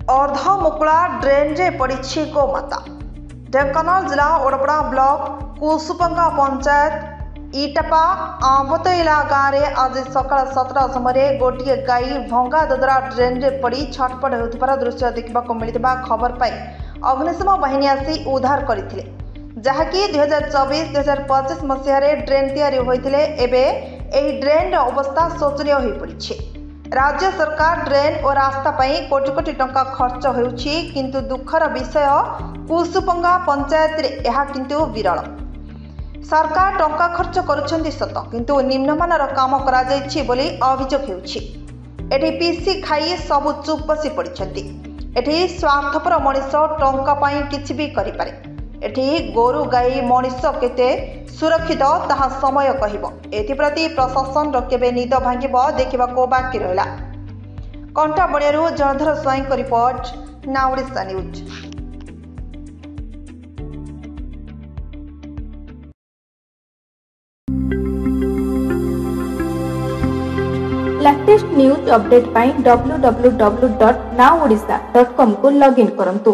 अर्धमुकुला drain रे पड़ी गोमाता। ढेंकानाल जिला ओडपड़ा ब्लॉक कुसुपंगा पंचायत इटापा आंबतईला गाँव में आज सकाल 7टा समय गोटे गाई भंगा ददरा ड्रेन रे पड़ी छटपट होउथिबार दृश्य देखा मिलता खबर पाई अग्निशम बाहिनी आसी उद्धार करथिले, जहाँकि 2024-2025 मसीह ड्रेन तैयारी होइथिले। एबे एही ड्रेन अवस्था शोचनीय हो पड़ी। राज्य सरकार ड्रेन और रास्ता पाई कोटी कोटी टंका खर्च होउछि, किंतु दुखर विषय कुसुपंगा पंचायत रे यह किंतु विरल। सरकार टंका खर्च करुछंती सत, किंतु निम्नमानर काम करा जायछि बोली अभियोग हेउछि। एठी पीसी खाई सबु चुप बसी पड़िछंती। एठी स्वार्थपर मनीष टंका पाई किछि भी करि पारे। एठी गोरु गाई मनीष केते सुरक्षित ताहा समय कहिबो। एथिप्रति प्रशासन केबे निद भांगिबो देखिबाको बाकी रहिला। कंटा बणियारू जलधर स्वाईं को report, Now Odisha News. Latest news update पाई www.nowodisha.com को लॉगिन करंतु।